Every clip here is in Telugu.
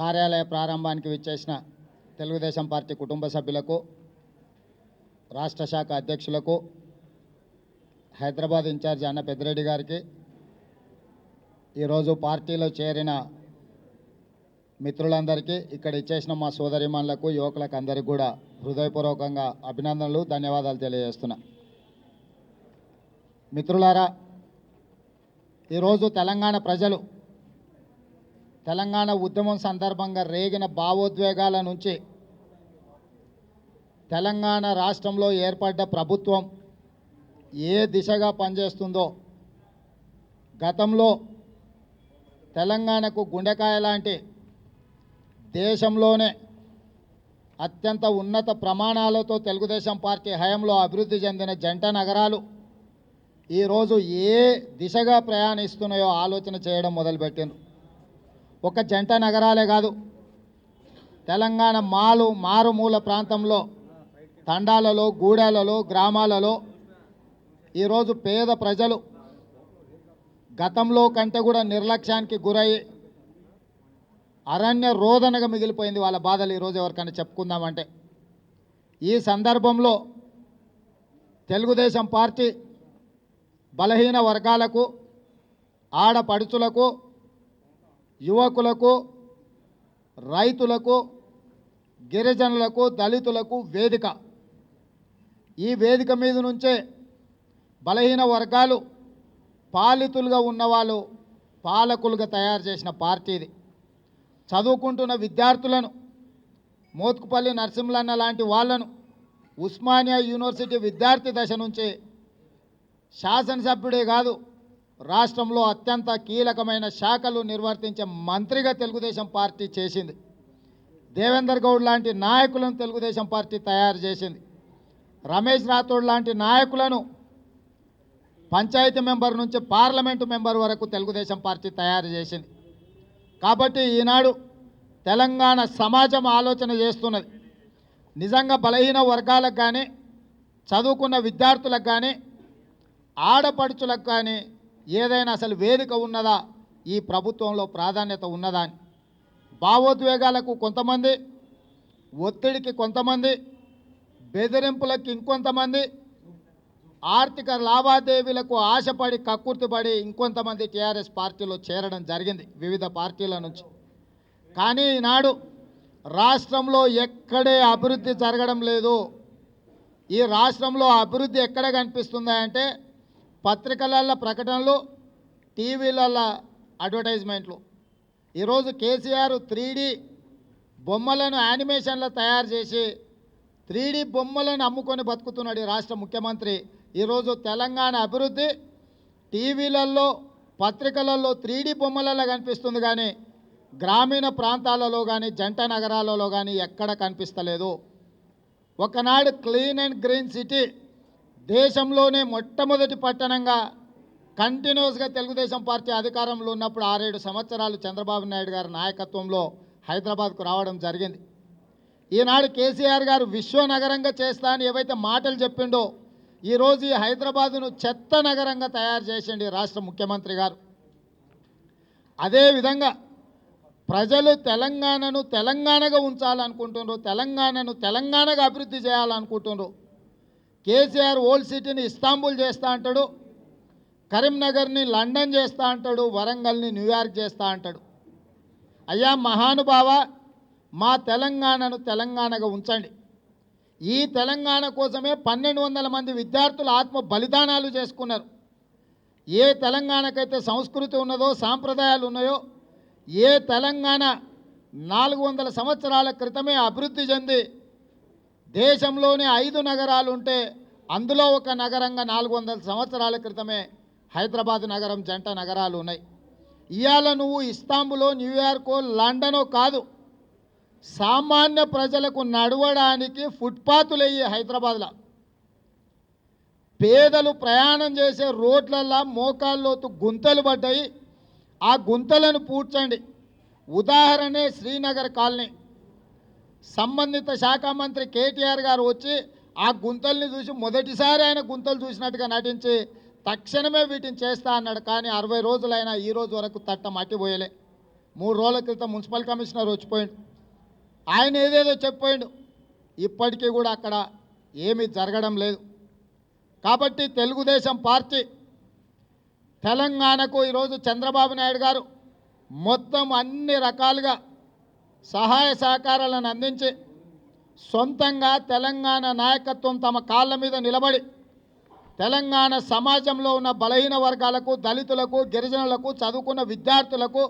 కార్యాలయ ప్రారంభానికి విచ్చేసిన తెలుగుదేశం పార్టీ కుటుంబ సభ్యులకు, రాష్ట్ర శాఖ అధ్యక్షులకు, హైదరాబాద్ ఇన్ఛార్జి అన్న పెద్దిరెడ్డి గారికి, ఈరోజు పార్టీలో చేరిన మిత్రులందరికీ, ఇక్కడ ఇచ్చేసిన మా సోదరిమణులకు, యువకులకు అందరికీ కూడా హృదయపూర్వకంగా అభినందనలు, ధన్యవాదాలు తెలియజేస్తున్నా. మిత్రులారా, ఈరోజు తెలంగాణ ప్రజలు తెలంగాణ ఉద్యమం సందర్భంగా రేగిన భావోద్వేగాల నుంచి తెలంగాణ రాష్ట్రంలో ఏర్పడ్డ ప్రభుత్వం ఏ దిశగా పనిచేస్తుందో, గతంలో తెలంగాణకు గుండెకాయ లాంటి దేశంలోనే అత్యంత ఉన్నత ప్రమాణాలతో తెలుగుదేశం పార్టీ హయాంలో అభివృద్ధి చెందిన జంట నగరాలు ఈరోజు ఏ దిశగా ప్రయాణిస్తున్నాయో ఆలోచన చేయడం మొదలుపెట్టిండ్రు. ఒక జంట నగరాలే కాదు, తెలంగాణ మారుమూల ప్రాంతంలో, తండాలలో, గూడాలలో, గ్రామాలలో ఈరోజు పేద ప్రజలు గతంలో కంటే కూడా నిర్లక్ష్యానికి గురై అరణ్య రోదనగా మిగిలిపోయింది వాళ్ళ బాధలు. ఈరోజు ఎవరికైనా చెప్పుకుందామంటే, ఈ సందర్భంలో తెలుగుదేశం పార్టీ బలహీన వర్గాలకు, ఆడపడుచులకు, యువకులకు, రైతులకు, గిరిజనులకు, దళితులకు వేదిక. ఈ వేదిక మీద నుంచే బలహీన వర్గాలు పాలితులుగా ఉన్నవాళ్ళు పాలకులుగా తయారు చేసిన పార్టీ ఇది. చదువుకుంటున్న విద్యార్థులను, మోత్కుపల్లి నరసింహన్న లాంటి వాళ్ళను ఉస్మానియా యూనివర్సిటీ విద్యార్థి దశ నుంచి శాసనసభ్యుడే కాదు, రాష్ట్రంలో అత్యంత కీలకమైన శాఖలు నిర్వర్తించే మంత్రిగా తెలుగుదేశం పార్టీ చేసింది. దేవేందర్ గౌడ్ లాంటి నాయకులను తెలుగుదేశం పార్టీ తయారు చేసింది. రమేష్ రాథోడ్ లాంటి నాయకులను పంచాయతీ మెంబర్ నుంచి పార్లమెంటు మెంబర్ వరకు తెలుగుదేశం పార్టీ తయారు చేసింది. కాబట్టి ఈనాడు తెలంగాణ సమాజం ఆలోచన చేస్తున్నది. నిజంగా బలహీన వర్గాలకు కానీ, చదువుకున్న విద్యార్థులకు కానీ, ఆడపడుచులకు కానీ ఏదైనా అసలు వేదిక ఉన్నదా, ఈ ప్రభుత్వంలో ప్రాధాన్యత ఉన్నదా అని. భావోద్వేగాలకు కొంతమంది, ఒత్తిడికి కొంతమంది, బెదిరింపులకు ఇంకొంతమంది, ఆర్థిక లావాదేవీలకు ఆశపడి కక్కుర్తిపడి ఇంకొంతమంది టీఆర్ఎస్ పార్టీలో చేరడం జరిగింది వివిధ పార్టీల నుంచి. కానీ ఈనాడు రాష్ట్రంలో ఎక్కడే అభివృద్ధి జరగడం లేదు. ఈ రాష్ట్రంలో అభివృద్ధి ఎక్కడ కనిపిస్తుందా అంటే పత్రికలలో ప్రకటనలు, టీవీలలో అడ్వర్టైజ్మెంట్లు. ఈరోజు కేసీఆర్ 3D బొమ్మలను యానిమేషన్లో తయారు చేసి 3D బొమ్మలను అమ్ముకొని బతుకుతున్నాడు ఈ రాష్ట్ర ముఖ్యమంత్రి. ఈరోజు తెలంగాణ అభివృద్ధి టీవీలలో, పత్రికలలో 3D బొమ్మలలో కనిపిస్తుంది, కానీ గ్రామీణ ప్రాంతాలలో కానీ, జంట నగరాలలో కానీ ఎక్కడ కనిపిస్తలేదు. ఒకనాడు క్లీన్ అండ్ గ్రీన్ సిటీ, దేశంలోనే మొట్టమొదటి పట్టణంగా కంటిన్యూస్గా తెలుగుదేశం పార్టీ అధికారంలో ఉన్నప్పుడు 6-7 సంవత్సరాలు చంద్రబాబు నాయుడు గారి నాయకత్వంలో హైదరాబాద్కు రావడం జరిగింది. ఈనాడు కేసీఆర్ గారు విశ్వనగరంగా చేస్తా అని ఏవైతే మాటలు చెప్పిండో, ఈరోజు ఈ హైదరాబాదును చెత్త నగరంగా తయారు చేసిండి రాష్ట్ర ముఖ్యమంత్రి గారు. అదేవిధంగా ప్రజలు తెలంగాణను తెలంగాణగా ఉంచాలనుకుంటున్నారు, తెలంగాణను తెలంగాణగా అభివృద్ధి చేయాలనుకుంటున్నారు. కేసీఆర్ ఓల్డ్ సిటీని ఇస్తాంబుల్ చేస్తా అంటాడు, కరీంనగర్ని లండన్ చేస్తా అంటాడు, వరంగల్ని న్యూయార్క్ చేస్తా అంటాడు. అయ్యా మహానుభావ, మా తెలంగాణను తెలంగాణగా ఉంచండి. ఈ తెలంగాణ కోసమే 1200 మంది విద్యార్థులు ఆత్మ బలిదానాలు చేసుకున్నారు. ఏ తెలంగాణకైతే సంస్కృతి ఉన్నదో, సాంప్రదాయాలు ఉన్నాయో, ఏ తెలంగాణ 400 సంవత్సరాల క్రితమే అభివృద్ధి చెంది దేశంలోనే 5 నగరాలు ఉంటే అందులో ఒక నగరంగా 400 సంవత్సరాల క్రితమే హైదరాబాద్ నగరం జంట నగరాలు ఉన్నాయి. ఇవాళ నువ్వు ఇస్తాంబులో, న్యూయార్కో, లండనో కాదు, సామాన్య ప్రజలకు నడవడానికి ఫుట్పాత్లు అయ్యి హైదరాబాద్లో పేదలు ప్రయాణం చేసే రోడ్లల్లో మోకాల్లోతు గుంతలు పడ్డాయి. ఆ గుంతలను పూడ్చండి. ఉదాహరణే శ్రీనగర్ కాలనీ. సంబంధిత శాఖ మంత్రి కేటీఆర్ గారు వచ్చి ఆ గుంతల్ని చూసి మొదటిసారి ఆయన గుంతలు చూసినట్టుగా నటించి తక్షణమే వీటిని చేస్తా అన్నాడు. కానీ 60 రోజులైనా ఈ రోజు వరకు తట్ట మట్టిపోయలే. 3 రోజుల క్రితం మున్సిపల్ కమిషనర్ వచ్చిపోయిండు. ఆయన ఏదేదో చెప్పిపోయిండు. ఇప్పటికీ కూడా అక్కడ ఏమీ జరగడం లేదు. కాబట్టి తెలుగుదేశం పార్టీ తెలంగాణకు ఈరోజు చంద్రబాబు నాయుడు గారు మొత్తం అన్ని రకాలుగా సహాయ సహకారాలను అందించి సొంతంగా తెలంగాణ నాయకత్వం తమ కాళ్ళ మీద నిలబడి తెలంగాణ సమాజంలో ఉన్న బలహీన వర్గాలకు, దళితులకు, గిరిజనులకు, చదువుకున్న విద్యార్థులకు,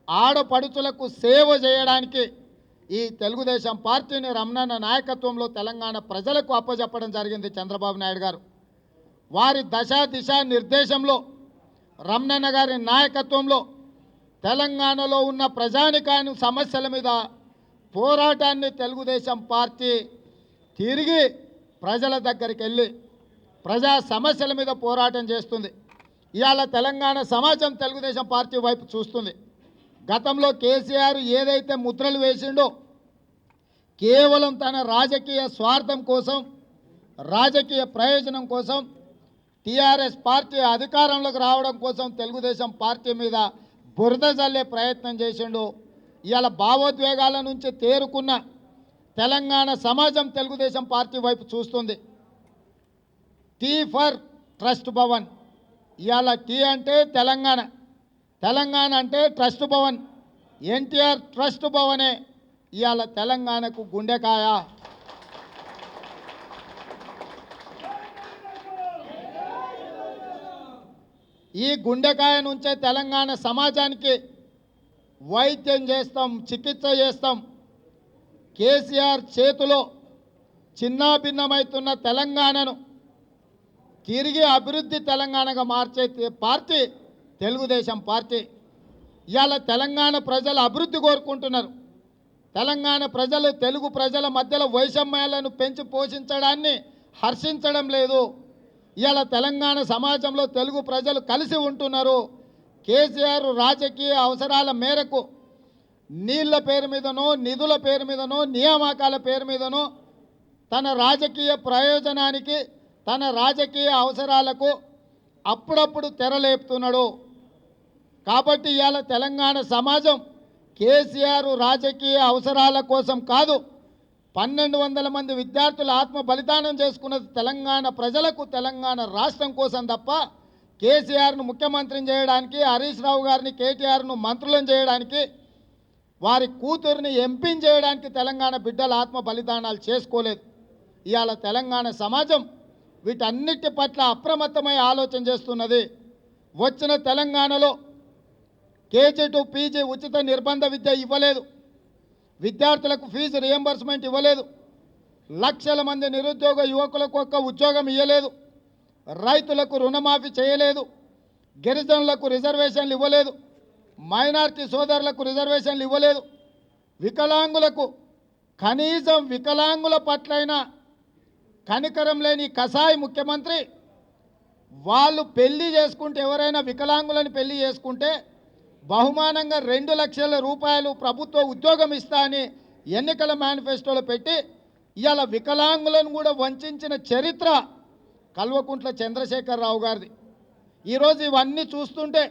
ఆడపడుచులకు సేవ చేయడానికి ఈ తెలుగుదేశం పార్టీని రమణన్న నాయకత్వంలో తెలంగాణ ప్రజలకు అప్పజెప్పడం జరిగింది చంద్రబాబు నాయుడు గారు. వారి దశ దిశ నిర్దేశంలో రమణన్న గారి నాయకత్వంలో తెలంగాణలో ఉన్న ప్రజానికాని సమస్యల మీద పోరాటాన్ని తెలుగుదేశం పార్టీ తిరిగి ప్రజల దగ్గరికి వెళ్ళి ప్రజా సమస్యల మీద పోరాటం చేస్తుంది. ఇవాళ తెలంగాణ సమాజం తెలుగుదేశం పార్టీ వైపు చూస్తుంది. గతంలో కేసీఆర్ ఏదైతే ముద్రలు వేసిండో కేవలం తన రాజకీయ స్వార్థం కోసం, రాజకీయ ప్రయోజనం కోసం, టీఆర్ఎస్ పార్టీ అధికారంలోకి రావడం కోసం తెలుగుదేశం పార్టీ మీద బురద జల్లే ప్రయత్నం చేసిండు. ఇవాళ భావోద్వేగాల నుంచి తేరుకున్న తెలంగాణ సమాజం తెలుగుదేశం పార్టీ వైపు చూస్తుంది. Tea for trust Bhavan. ఇవాళ టీ అంటే తెలంగాణ, తెలంగాణ అంటే ట్రస్ట్ భవన్. ఎన్టీఆర్ ట్రస్ట్ భవనే ఇవాళ తెలంగాణకు గుండెకాయ. ఈ గుండెకాయ నుంచే తెలంగాణ సమాజానికి వైద్యం చేస్తాం, చికిత్స చేస్తాం. కేసీఆర్ చేతిలో చిన్నాభిన్నమవుతున్న తెలంగాణను తిరిగి అభివృద్ధి తెలంగాణగా మార్చే పార్టీ తెలుగుదేశం పార్టీ. ఇవాళ తెలంగాణ ప్రజలు అభివృద్ధి కోరుకుంటున్నారు. తెలంగాణ ప్రజలు తెలుగు ప్రజల మధ్యలో వైషమ్యాలను పెంచి పోషించడాన్ని హర్షించడం లేదు. ఇవాళ తెలంగాణ సమాజంలో తెలుగు ప్రజలు కలిసి ఉంటున్నారు. కేసీఆర్ రాజకీయ అవసరాల మేరకు నీళ్ల పేరు మీదనో, నిధుల పేరు మీదనో, నియామకాల పేరు మీదనో తన రాజకీయ ప్రయోజనానికి, తన రాజకీయ అవసరాలకు అప్పుడప్పుడు తెరలేపుతున్నాడు. కాబట్టి ఇవాళ తెలంగాణ సమాజం కేసీఆర్ రాజకీయ అవసరాల కోసం కాదు, 1200 మంది విద్యార్థులు ఆత్మ బలిదానం చేసుకున్నది తెలంగాణ ప్రజలకు, తెలంగాణ రాష్ట్రం కోసం తప్ప కేసీఆర్ను ముఖ్యమంత్రిని చేయడానికి, హరీష్ రావు గారిని, కేటీఆర్ను మంత్రులను చేయడానికి, వారి కూతురిని ఎంపీని చేయడానికి తెలంగాణ బిడ్డల ఆత్మ బలిదానాలు చేసుకోలేదు. ఇవాళ తెలంగాణ సమాజం వీటన్నిటి పట్ల అప్రమత్తమై ఆలోచన చేస్తున్నది. వచ్చిన తెలంగాణలో కేజీ టు పీజీ ఉచిత నిర్బంధ విద్య ఇవ్వలేదు, విద్యార్థులకు ఫీజు రియంబర్స్మెంట్ ఇవ్వలేదు, లక్షల మంది నిరుద్యోగ యువకులకు ఒక్క ఉద్యోగం ఇవ్వలేదు, రైతులకు రుణమాఫీ చేయలేదు, గిరిజనులకు రిజర్వేషన్లు ఇవ్వలేదు, మైనారిటీ సోదరులకు రిజర్వేషన్లు ఇవ్వలేదు, వికలాంగులకు కనీసం వికలాంగుల పట్లైన కనికరం లేని కసాయి ముఖ్యమంత్రి వాళ్ళు పెళ్లి చేసుకుంటే, ఎవరైనా వికలాంగులను పెళ్లి చేసుకుంటే బహుమానంగా 2 లక్షల రూపాయలు ప్రభుత్వ ఉద్యోగం ఇస్తా అని ఎన్నికల మేనిఫెస్టోలో పెట్టి ఇవాళ వికలాంగులను కూడా వంచిన చరిత్ర కల్వకుంట్ల చంద్రశేఖరరావు గారిది. ఈరోజు ఇవన్నీ చూస్తుంటే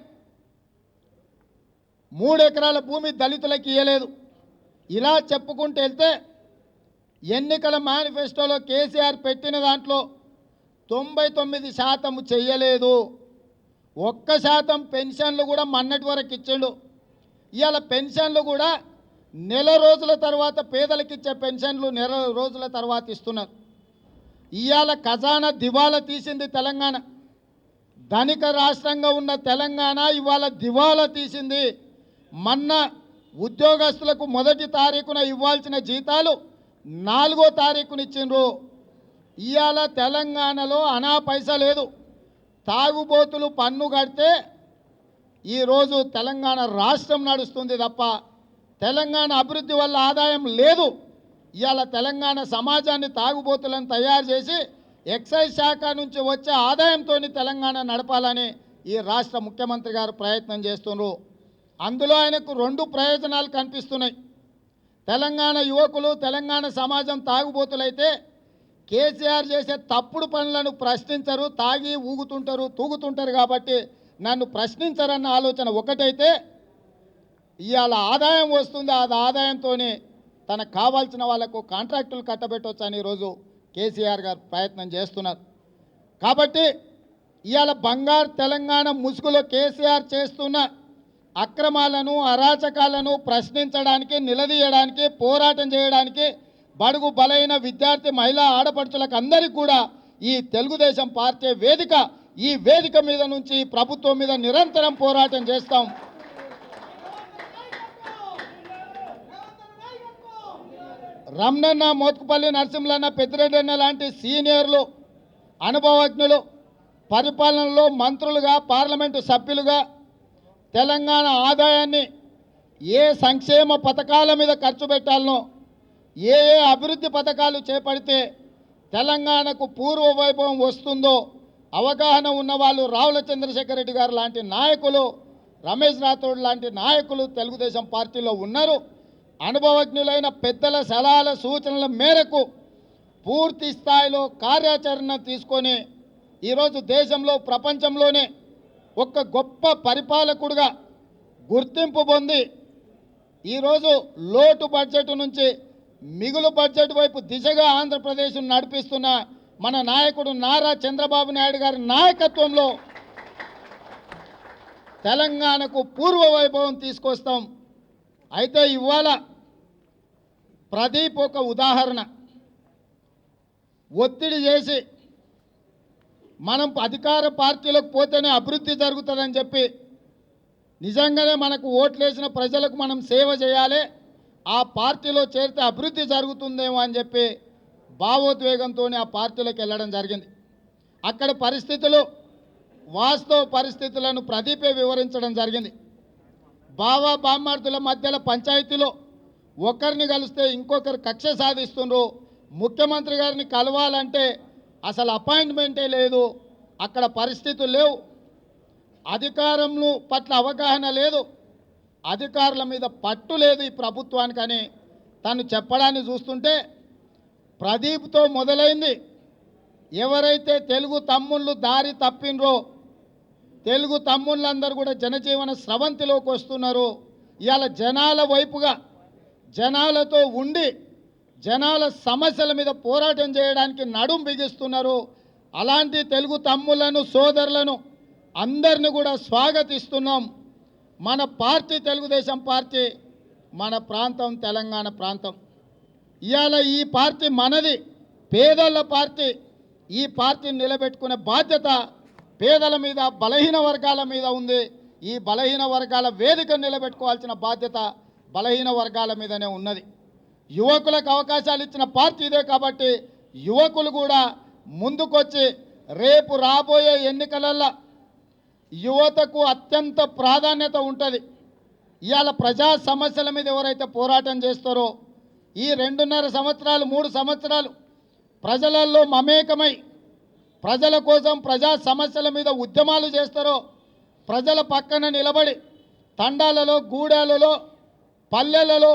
3 ఎకరాల భూమి దళితులకు ఇవ్వలేదు. ఇలా చెప్పుకుంటూ వెళ్తే ఎన్నికల మేనిఫెస్టోలో కేసీఆర్ పెట్టిన దాంట్లో 99% చెయ్యలేదు. 1% పెన్షన్లు కూడా మొన్నటి వరకు ఇచ్చిండు. ఇవాళ పెన్షన్లు కూడా నెల రోజుల తర్వాత పేదలకు ఇచ్చే పెన్షన్లు నెల రోజుల తర్వాత ఇస్తున్నారు. ఇవాళ ఖజానా దివాలా తీసింది తెలంగాణ. ధనిక రాష్ట్రంగా ఉన్న తెలంగాణ ఇవాళ దివాలా తీసింది. మొన్న ఉద్యోగస్తులకు 1వ తారీఖున ఇవ్వాల్సిన జీతాలు 4వ తారీఖున ఇచ్చిండ్రు. ఇవాళ తెలంగాణలో అనా పైసా లేదు. తాగుబోతులు పన్ను కడితే ఈరోజు తెలంగాణ రాష్ట్రం నడుస్తుంది తప్ప తెలంగాణ అభివృద్ధి వల్ల ఆదాయం లేదు. ఇవాళ తెలంగాణ సమాజాన్ని తాగుబోతులను తయారు చేసి ఎక్సైజ్ శాఖ నుంచి వచ్చే ఆదాయంతో తెలంగాణ నడపాలని ఈ రాష్ట్ర ముఖ్యమంత్రి గారు ప్రయత్నం చేస్తున్నారు. అందులో ఆయనకు 2 ప్రయోజనాలు కనిపిస్తున్నాయి. తెలంగాణ యువకులు, తెలంగాణ సమాజం తాగుబోతులైతే కేసీఆర్ చేసే తప్పుడు పనులను ప్రశ్నించరు, తాగి ఊగుతుంటారు, తూగుతుంటారు. కాబట్టి నన్ను ప్రశ్నించరన్న ఆలోచన ఒకటైతే, ఇవాళ ఆదాయం వస్తుంది, ఆ ఆదాయంతోనే తనకు కావాల్సిన వాళ్ళకు కాంట్రాక్టులు కట్టబెట్టవచ్చు అని ఈరోజు కేసీఆర్ గారు ప్రయత్నం చేస్తున్నారు. కాబట్టి ఇవాళ బంగారు తెలంగాణ ముసుగులో కేసీఆర్ చేస్తున్న అక్రమాలను అరాచకాలను ప్రశ్నించడానికి, నిలదీయడానికి, పోరాటం చేయడానికి బడుగు బలైన విద్యార్థి మహిళా ఆడపడుచులకు అందరికీ కూడా ఈ తెలుగుదేశం పార్టీ వేదిక, ఈ వేదిక మీద నుంచి ప్రభుత్వం మీద నిరంతరం పోరాటం చేస్తాం. రమణన్న, మోత్కుపల్లి నరసింహన్న, పెద్దిరెడ్డన్న లాంటి సీనియర్లు, అనుభవజ్ఞులు పరిపాలనలో మంత్రులుగా, పార్లమెంటు సభ్యులుగా తెలంగాణ ఆదాయాన్ని ఏ సంక్షేమ పథకాల మీద ఖర్చు పెట్టాలనో, ఏ అభివృద్ధి పథకాలు చేపడితే తెలంగాణకు పూర్వ వైభవం వస్తుందో అవగాహన ఉన్నవాళ్ళు రావుల చంద్రశేఖర్ రెడ్డి గారు లాంటి నాయకులు, రమేష్ రాథోడ్ లాంటి నాయకులు తెలుగుదేశం పార్టీలో ఉన్నారు. అనుభవజ్ఞులైన పెద్దల సలహాల సూచనల మేరకు పూర్తి స్థాయిలో కార్యాచరణ తీసుకొని ఈరోజు దేశంలో, ప్రపంచంలోనే ఒక గొప్ప పరిపాలకుడుగా గుర్తింపు పొంది ఈరోజు లోటు బడ్జెట్ నుంచి మిగులు బడ్జెట్ వైపు దిశగా ఆంధ్రప్రదేశ్ నడిపిస్తున్న మన నాయకుడు నారా చంద్రబాబు నాయుడు గారి నాయకత్వంలో తెలంగాణకు పూర్వ వైభవం తీసుకొస్తాం. అయితే ఇవాళ ప్రదీప్ ఒక ఉదాహరణ. ఒత్తిడి చేసి మనం అధికార పార్టీలకు పోతేనే అభివృద్ధి జరుగుతుందని చెప్పి, నిజంగానే మనకు ఓట్లేసిన ప్రజలకు మనం సేవ చేయాలి, ఆ పార్టీలో చేరితే అభివృద్ధి జరుగుతుందేమో అని చెప్పి భావోద్వేగంతో ఆ పార్టీలోకి వెళ్ళడం జరిగింది. అక్కడ పరిస్థితులు, వాస్తవ పరిస్థితులను ప్రదీపే వివరించడం జరిగింది. బామ్మార్దుల మధ్యలో పంచాయతీలో ఒకరిని కలిస్తే ఇంకొకరు కక్ష సాధిస్తుండ్రు. ముఖ్యమంత్రి గారిని కలవాలంటే అసలు అపాయింట్మెంటే లేదు, అక్కడ పరిస్థితులు లేవు, అధికారంలో పట్ల అవగాహన లేదు, అధికారుల మీద పట్టు లేదు ఈ ప్రభుత్వానికని తను చెప్పడాన్ని చూస్తుంటే ప్రదీప్తో మొదలైంది. ఎవరైతే తెలుగు తమ్ముళ్ళు దారి తప్పినరో, తెలుగు తమ్ముళ్ళందరూ కూడా జనజీవన స్రవంతిలోకి వస్తున్నారు. ఇవాళ జనాల వైపుగా, జనాలతో ఉండి జనాల సమస్యల మీద పోరాటం చేయడానికి నడుం బిగిస్తున్నారు. అలాంటి తెలుగు తమ్ముళ్లను, సోదరులను అందరిని కూడా స్వాగతిస్తున్నాం. మన పార్టీ తెలుగుదేశం పార్టీ, మన ప్రాంతం తెలంగాణ ప్రాంతం. ఇవాళ ఈ పార్టీ మనది, పేదల పార్టీ. ఈ పార్టీని నిలబెట్టుకునే బాధ్యత పేదల మీద, బలహీన వర్గాల మీద ఉంది. ఈ బలహీన వర్గాల వేదిక నిలబెట్టుకోవాల్సిన బాధ్యత బలహీన వర్గాల మీదనే ఉన్నది. యువకులకు అవకాశాలు ఇచ్చిన పార్టీ ఇదే కాబట్టి యువకులు కూడా ముందుకొచ్చి రేపు రాబోయే ఎన్నికలలో యువతకు అత్యంత ప్రాధాన్యత ఉంటుంది. ఇవాళ ప్రజా సమస్యల మీద ఎవరైతే పోరాటం చేస్తారో, ఈ 2.5 సంవత్సరాలు 3 సంవత్సరాలు ప్రజలలో మమేకమై ప్రజల కోసం, ప్రజా సమస్యల మీద ఉద్యమాలు చేస్తారో, ప్రజల పక్కన నిలబడి తండాలలో, గూడాలలో, పల్లెలలో,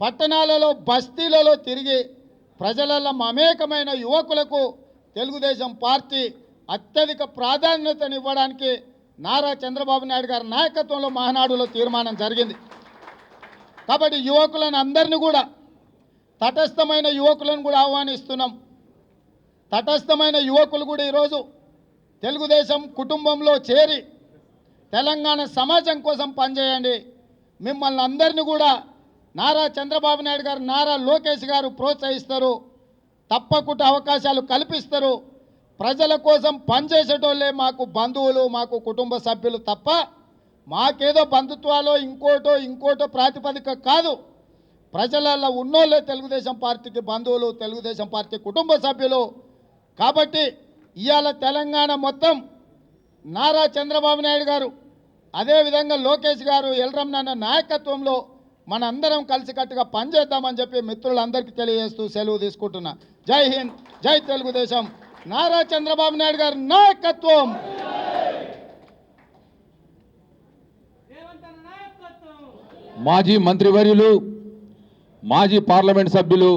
పట్టణాలలో, బస్తీలలో తిరిగి ప్రజలలో మమేకమైన యువకులకు తెలుగుదేశం పార్టీ అత్యధిక ప్రాధాన్యతనివ్వడానికి నారా చంద్రబాబు నాయుడు గారి నాయకత్వంలో మహానాడులో తీర్మానం జరిగింది. కాబట్టి యువకులను అందరినీ కూడా, తటస్థమైన యువకులను కూడా ఆహ్వానిస్తున్నాం. తటస్థమైన యువకులు కూడా ఈరోజు తెలుగుదేశం కుటుంబంలో చేరి తెలంగాణ సమాజం కోసం పనిచేయండి. మిమ్మల్ని అందరినీ కూడా నారా చంద్రబాబు నాయుడు గారు, నారా లోకేష్ గారు ప్రోత్సహిస్తారు, తప్పకుండా అవకాశాలు కల్పిస్తారు. ప్రజల కోసం పనిచేసేటోళ్ళే మాకు బంధువులు, మాకు కుటుంబ సభ్యులు తప్ప మాకేదో బంధుత్వాలో ఇంకోటో ప్రాతిపదిక కాదు. ప్రజలలో ఉన్నోళ్ళే తెలుగుదేశం పార్టీకి బంధువులు, తెలుగుదేశం పార్టీ కుటుంబ సభ్యులు. కాబట్టి ఇవాళ తెలంగాణ మొత్తం నారా చంద్రబాబు నాయుడు గారు, అదేవిధంగా లోకేష్ గారు, ఎల్రమణ నాయకత్వంలో మనందరం కలిసికట్టుగా పనిచేద్దామని చెప్పి మిత్రులందరికీ తెలియజేస్తూ సెలవు తీసుకుంటున్నా. జై హింద్, జై తెలుగుదేశం. నారా చంద్రబాబు నాయుడు గారి నాయకత్వం. మాజీ మంత్రివర్యులు, మాజీ పార్లమెంట్ సభ్యులు